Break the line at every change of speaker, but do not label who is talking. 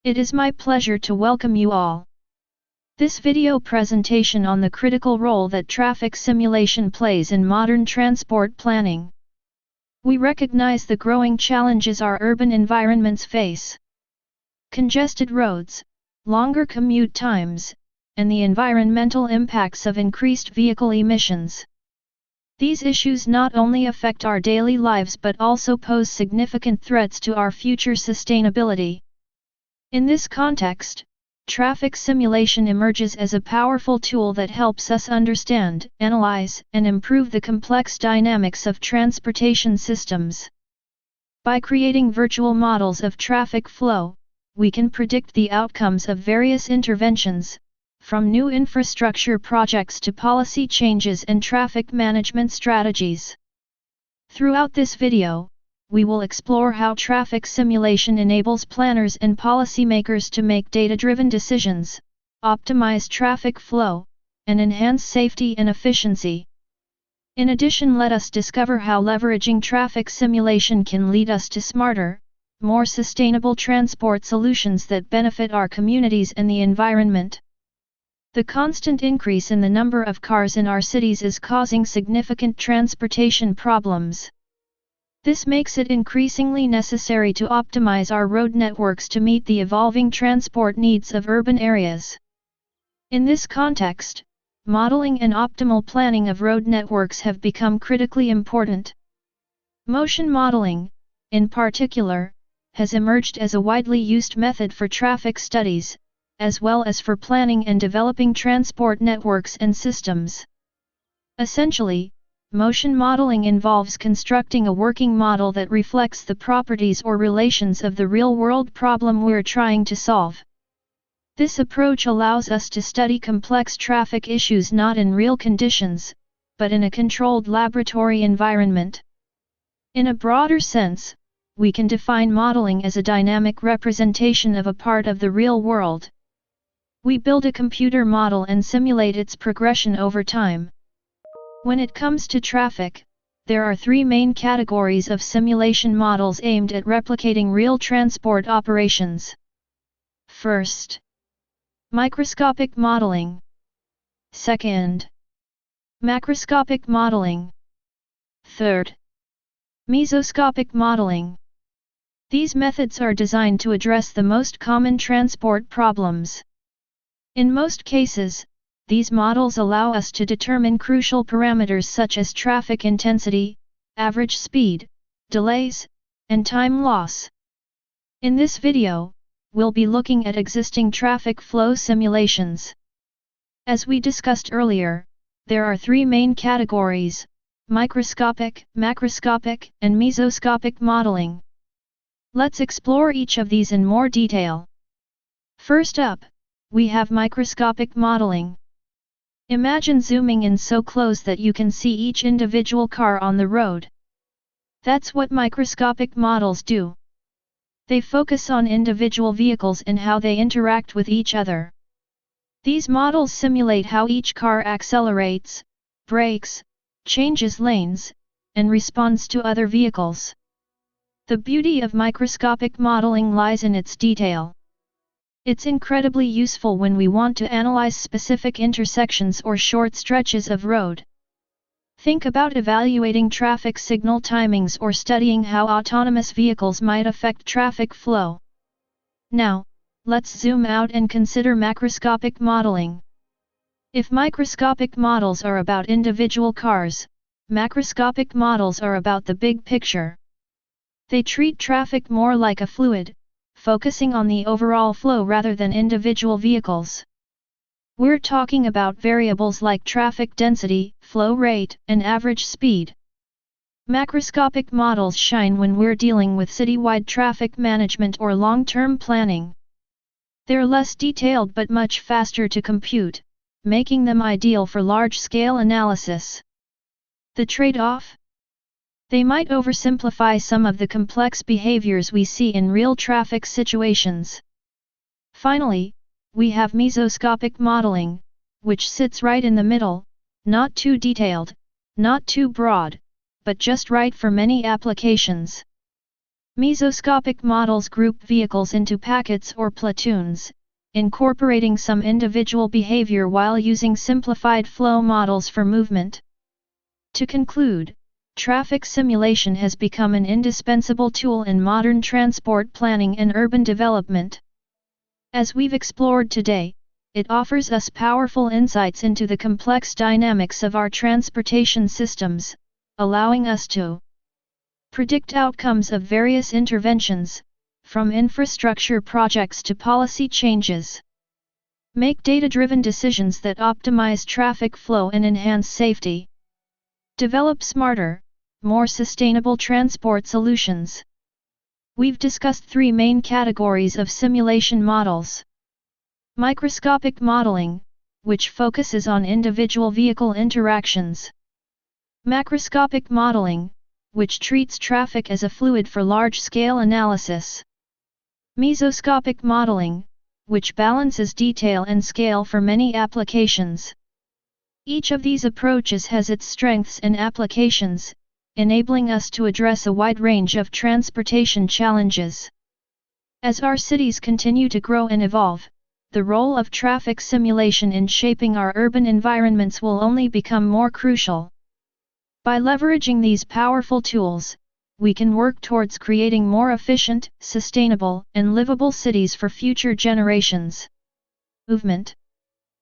It is my pleasure to welcome you all. This video presentation on the critical role that traffic simulation plays in modern transport planning. We recognize the growing challenges our urban environments face. Congested roads, longer commute times, and the environmental impacts of increased vehicle emissions. These issues not only affect our daily lives but also pose significant threats to our future sustainability. In this context, traffic simulation emerges as a powerful tool that helps us understand, analyze, and improve the complex dynamics of transportation systems. By creating virtual models of traffic flow, we can predict the outcomes of various interventions, from new infrastructure projects to policy changes and traffic management strategies. Throughout this video, we will explore how traffic simulation enables planners and policymakers to make data-driven decisions, optimize traffic flow, and enhance safety and efficiency. In addition, let us discover how leveraging traffic simulation can lead us to smarter, more sustainable transport solutions that benefit our communities and the environment. The constant increase in the number of cars in our cities is causing significant transportation problems. This makes it increasingly necessary to optimize our road networks to meet the evolving transport needs of urban areas. In this context, modeling and optimal planning of road networks have become critically important. Motion modeling, in particular, has emerged as a widely used method for traffic studies, as well as for planning and developing transport networks and systems. Essentially, motion modeling involves constructing a working model that reflects the properties or relations of the real-world problem we're trying to solve. This approach allows us to study complex traffic issues not in real conditions, but in a controlled laboratory environment. In a broader sense, we can define modeling as a dynamic representation of a part of the real world. We build a computer model and simulate its progression over time. When it comes to traffic, there are three main categories of simulation models aimed at replicating real transport operations. First, microscopic modeling. Second, macroscopic modeling. Third, mesoscopic modeling. These methods are designed to address the most common transport problems. In most cases, these models allow us to determine crucial parameters such as traffic intensity, average speed, delays, and time loss. In this video, we'll be looking at existing traffic flow simulations. As we discussed earlier, there are three main categories: microscopic, macroscopic, and mesoscopic modeling. Let's explore each of these in more detail. First up, we have microscopic modeling. Imagine zooming in so close that you can see each individual car on the road. That's what microscopic models do. They focus on individual vehicles and how they interact with each other. These models simulate how each car accelerates, brakes, changes lanes, and responds to other vehicles. The beauty of microscopic modeling lies in its detail. It's incredibly useful when we want to analyze specific intersections or short stretches of road. Think about evaluating traffic signal timings or studying how autonomous vehicles might affect traffic flow. Now, let's zoom out and consider macroscopic modeling. If microscopic models are about individual cars, macroscopic models are about the big picture. They treat traffic more like a fluid, focusing on the overall flow rather than individual vehicles. We're talking about variables like traffic density, flow rate, and average speed. Macroscopic models shine when we're dealing with citywide traffic management or long-term planning. They're less detailed but much faster to compute, making them ideal for large-scale analysis. The trade-off? They might oversimplify some of the complex behaviors we see in real traffic situations. Finally, we have mesoscopic modeling, which sits right in the middle, not too detailed, not too broad, but just right for many applications. Mesoscopic models group vehicles into packets or platoons, incorporating some individual behavior while using simplified flow models for movement. To conclude, traffic simulation has become an indispensable tool in modern transport planning and urban development. As we've explored today, it offers us powerful insights into the complex dynamics of our transportation systems, allowing us to predict outcomes of various interventions, from infrastructure projects to policy changes. Make data-driven decisions that optimize traffic flow and enhance safety. Develop smarter, more sustainable transport solutions. We've discussed three main categories of simulation models. Microscopic modeling, which focuses on individual vehicle interactions. Macroscopic modeling, which treats traffic as a fluid for large-scale analysis. Mesoscopic modeling, which balances detail and scale for many applications. Each of these approaches has its strengths and applications, enabling us to address a wide range of transportation challenges. As our cities continue to grow and evolve, the role of traffic simulation in shaping our urban environments will only become more crucial. By leveraging these powerful tools, we can work towards creating more efficient, sustainable, and livable cities for future generations. Movement.